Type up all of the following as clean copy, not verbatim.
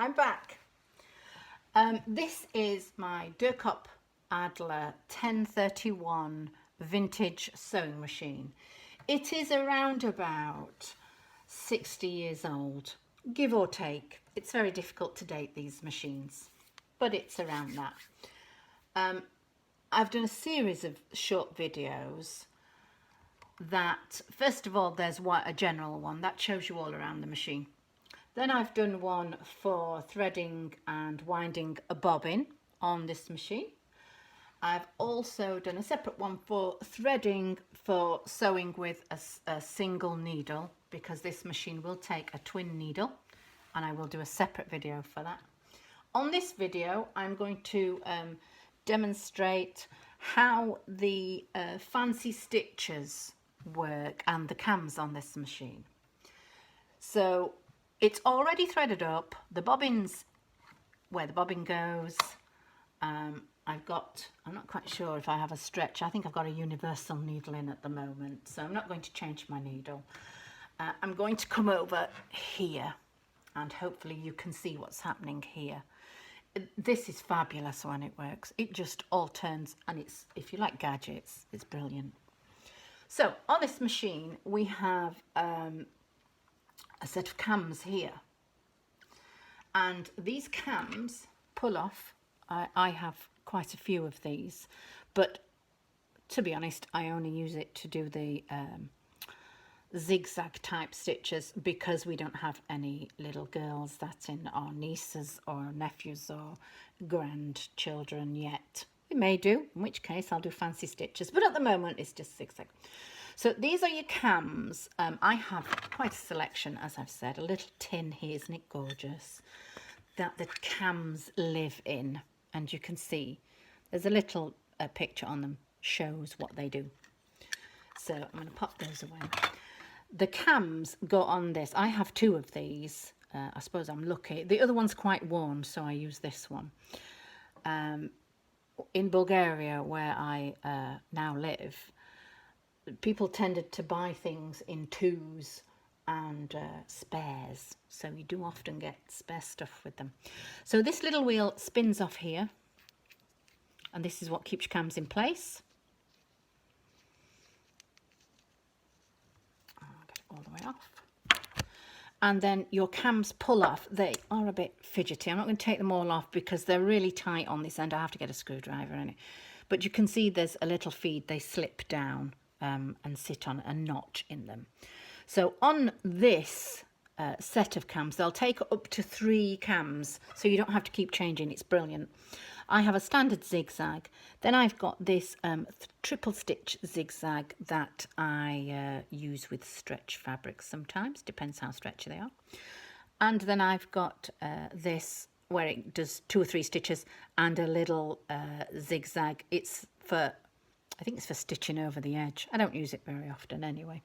I'm back. This is my Durkopp Adler 1031 vintage sewing machine. It is around about 60 years old, give or take. It's very difficult to date these machines, but it's around that. I've done a series of short videos that, first of all, there's a general one that shows you all around the machine. Then I've done one for threading and winding a bobbin on this machine. I've also done a separate one for threading for sewing with a single needle, because this machine will take a twin needle, and I will do a separate video for that. On this video, I'm going to demonstrate how the fancy stitches work and the cams on this machine. So it's already threaded up, the bobbin's where the bobbin goes. I'm not quite sure if I have a stretch. I think I've got a universal needle in at the moment, so I'm not going to change my needle. I'm going to come over here and hopefully you can see what's happening here. This is fabulous when it works. It just all turns, and it's, if you like gadgets, it's brilliant. So on this machine we have a set of cams here, and these cams pull off. I have quite a few of these, but to be honest I only use it to do the zigzag type stitches, because we don't have any little girls that's in our nieces or nephews or grandchildren yet. We may do, in which case I'll do fancy stitches, but at the moment it's just zigzag. So these are your cams. I have quite a selection, as I've said, a little tin here, isn't it gorgeous, that the cams live in, and you can see there's a little picture on them, shows what they do. So I'm going to pop those away. The cams go on this. I have two of these. I suppose I'm lucky. The other one's quite worn, so I use this one. In Bulgaria, where I now live, people tended to buy things in twos and spares, so you do often get spare stuff with them. So this little wheel spins off here, and this is what keeps your cams in place. I'll get it all the way off. And then your cams pull off. They are a bit fidgety. I'm not going to take them all off because they're really tight on this end. I have to get a screwdriver in it. But you can see there's a little feed. They slip down and sit on a notch in them. So on this set of cams, they'll take up to 3 cams, so you don't have to keep changing. It's brilliant. I have a standard zigzag. Then I've got this triple stitch zigzag that I use with stretch fabrics sometimes, depends how stretchy they are. And then I've got this where it does 2 or 3 stitches and a little zigzag. It's for, I think it's for stitching over the edge. I don't use it very often anyway.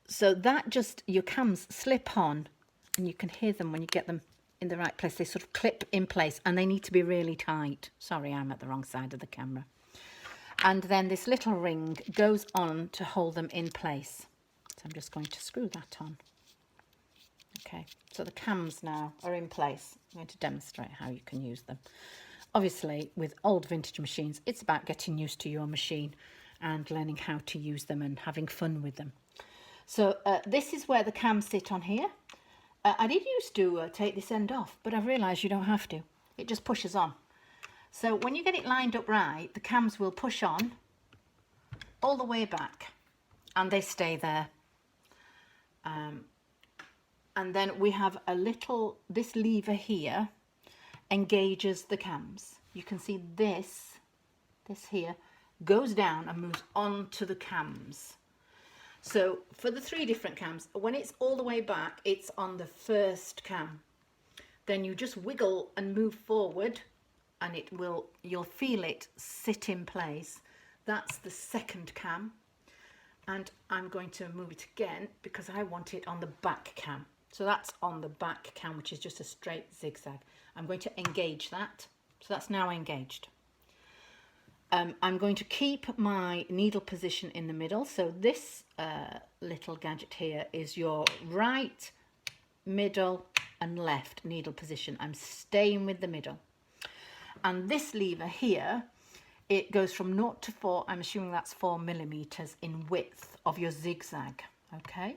So that just, your cams slip on, and you can hear them when you get them in the right place. They sort of clip in place, and they need to be really tight. Sorry, I'm at the wrong side of the camera. And then this little ring goes on to hold them in place. So I'm just going to screw that on. Okay, so the cams now are in place. I'm going to demonstrate how you can use them. Obviously, with old vintage machines, it's about getting used to your machine and learning how to use them and having fun with them. So this is where the cams sit on here. I did used to take this end off, but I've realised you don't have to. It just pushes on. So when you get it lined up right, the cams will push on all the way back, and they stay there. And then we have a little, this lever here engages the cams. You can see this here goes down and moves onto the cams. So for the 3 different cams, when it's all the way back, it's on the first cam. Then you just wiggle and move forward, and it will, you'll feel it sit in place. That's the second cam. And I'm going to move it again because I want it on the back cam. So that's on the back cam, which is just a straight zigzag. I'm going to engage that. So that's now engaged. I'm going to keep my needle position in the middle. So this little gadget here is your right, middle and left needle position. I'm staying with the middle. And this lever here, it goes from 0 to 4. I'm assuming that's 4 millimeters in width of your zigzag. Okay.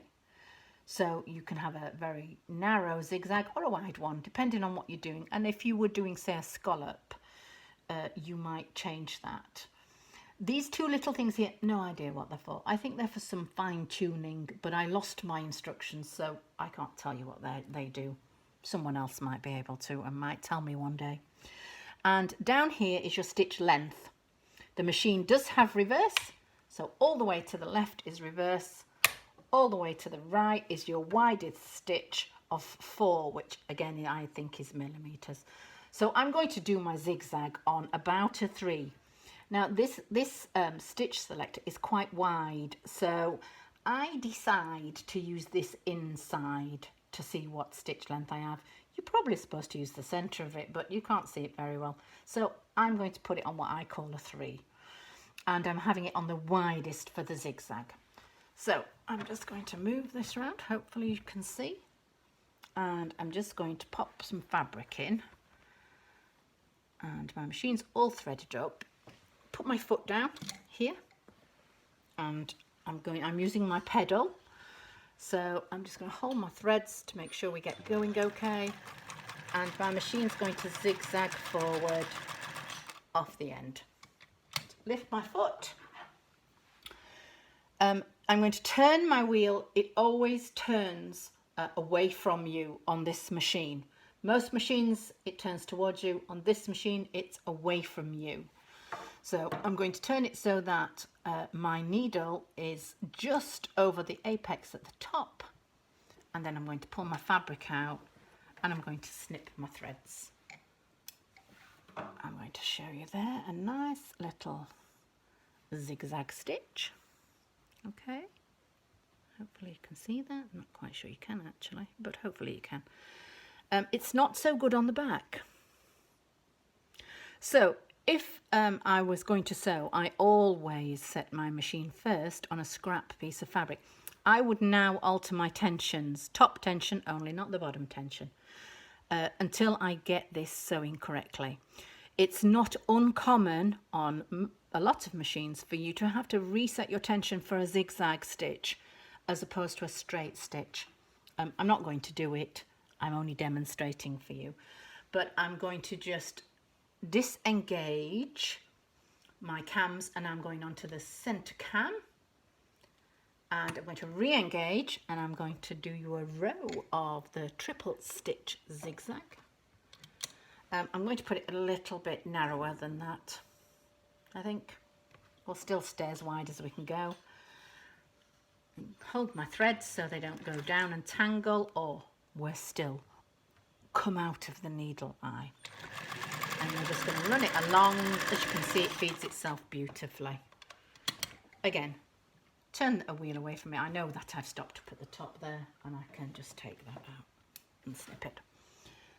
So you can have a very narrow zigzag or a wide one, depending on what you're doing. And if you were doing, say, a scallop, you might change that. These two little things here, no idea what they're for. I think they're for some fine tuning, but I lost my instructions, so I can't tell you what they do. Someone else might be able to and might tell me one day. And down here is your stitch length. The machine does have reverse, so all the way to the left is reverse, all the way to the right is your widest stitch of 4, which again I think is millimeters. So I'm going to do my zigzag on about a 3. Now this stitch selector is quite wide, so I decide to use this inside to see what stitch length I have. You're probably supposed to use the center of it, but you can't see it very well. So I'm going to put it on what I call a 3, and I'm having it on the widest for the zigzag. So I'm just going to move this around, hopefully you can see, and I'm just going to pop some fabric in, and my machine's all threaded up. Put my foot down here, and I'm using my pedal, so I'm just going to hold my threads to make sure we get going okay, and my machine's going to zigzag forward off the end. Lift my foot. I'm going to turn my wheel. It always turns away from you on this machine. Most machines it turns towards you. On this machine it's away from you. So I'm going to turn it so that my needle is just over the apex at the top, and then I'm going to pull my fabric out and I'm going to snip my threads. I'm going to show you there a nice little zigzag stitch. Okay, hopefully you can see that. I'm not quite sure you can actually, but hopefully you can. It's not so good on the back. So if I was going to sew, I always set my machine first on a scrap piece of fabric. I would now alter my tensions, top tension only, not the bottom tension, until I get this sewing correctly. It's not uncommon on a lot of machines for you to have to reset your tension for a zigzag stitch as opposed to a straight stitch. I'm not going to do it. I'm only demonstrating for you. But I'm going to just disengage my cams, and I'm going onto the center cam, and I'm going to re-engage, and I'm going to do you a row of the triple stitch zigzag. I'm going to put it a little bit narrower than that, I think. We'll still stay as wide as we can go. Hold my threads so they don't go down and tangle, or worse still, come out of the needle eye. And we're just going to run it along. As you can see, it feeds itself beautifully. Again, turn a wheel away from it. I know that I've stopped up at the top there, and I can just take that out and snip it.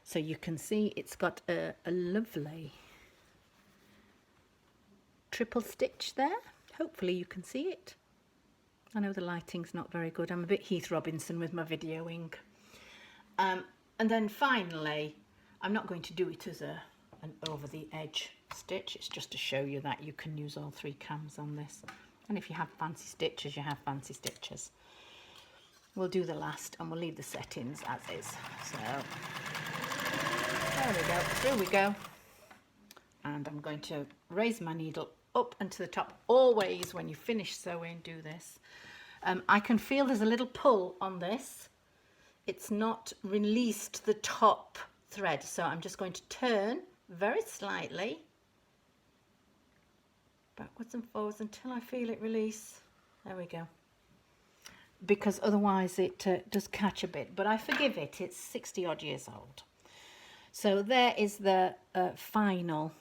So you can see it's got a lovely triple stitch there. Hopefully you can see it. I know the lighting's not very good. I'm a bit Heath Robinson with my videoing. And then finally, I'm not going to do it as an over the edge stitch. It's just to show you that you can use all 3 cams on this. And if you have fancy stitches, you have fancy stitches. We'll do the last and we'll leave the settings as is. So there we go, through we go. And I'm going to raise my needle up and to the top. Always when you finish sewing, do this. I can feel there's a little pull on this. It's not released the top thread, so I'm just going to turn very slightly backwards and forwards until I feel it release. There we go. Because otherwise it does catch a bit, but I forgive it. It's 60 odd years old. So there is the final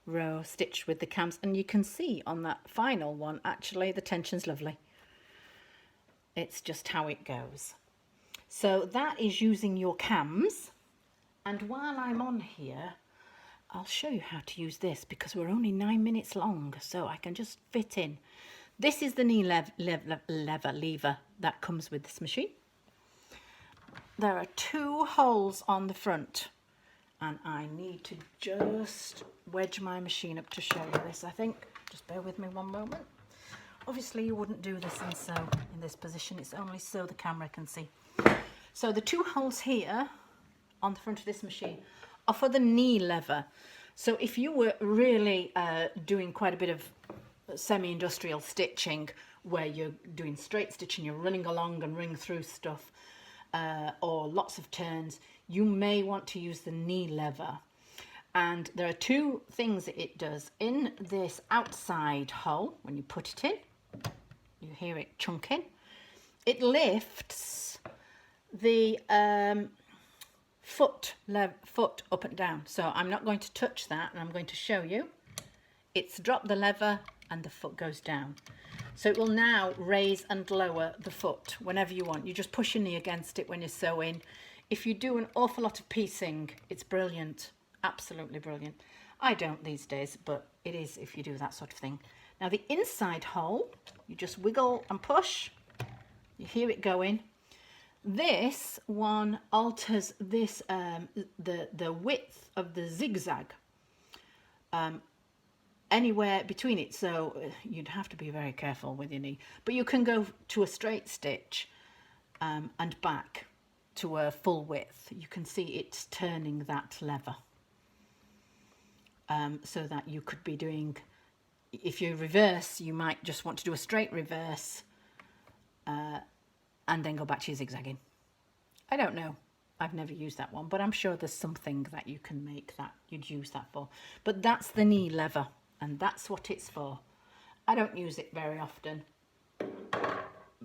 row stitched with the cams, and you can see on that final one actually the tension's lovely. It's just how it goes. So that is using your cams, and while I'm on here I'll show you how to use this because we're only 9 minutes long, so I can just fit in. This is the knee lever that comes with this machine. there are 2 holes on the front, and I need to just wedge my machine up to show you this, I think. Just bear with me one moment. Obviously you wouldn't do this and sew in this position, it's only so the camera can see. So the 2 holes here on the front of this machine are for the knee lever. So if you were really doing quite a bit of semi-industrial stitching, where you're doing straight stitching, you're running along and running through stuff, or lots of turns, you may want to use the knee lever. And there are 2 things that it does. In this outside hole, when you put it in, you hear it chunking, it lifts the foot up and down. So I'm not going to touch that, and I'm going to show you. It's drop the lever and the foot goes down. So it will now raise and lower the foot whenever you want. You just push your knee against it when you're sewing. If you do an awful lot of piecing, it's brilliant, absolutely brilliant. I don't these days, but it is if you do that sort of thing. Now the inside hole, you just wiggle and push. You hear it going. This one alters this the width of the zigzag anywhere between it, so you'd have to be very careful with your knee, but you can go to a straight stitch and back to a full width. You can see it's turning that lever, so that you could be doing, if you reverse, you might just want to do a straight reverse and then go back to your zigzagging. I don't know, I've never used that one, but I'm sure there's something that you can make that you'd use that for. But that's the knee lever, and that's what it's for. I don't use it very often,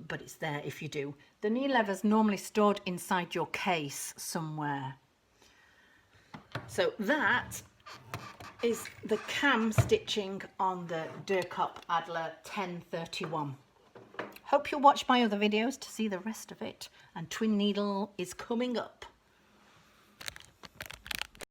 but it's there if you do. The knee lever's normally stored inside your case somewhere. So that is the cam stitching on the Durkopp Adler 1031. Hope you'll watch my other videos to see the rest of it, and twin needle is coming up.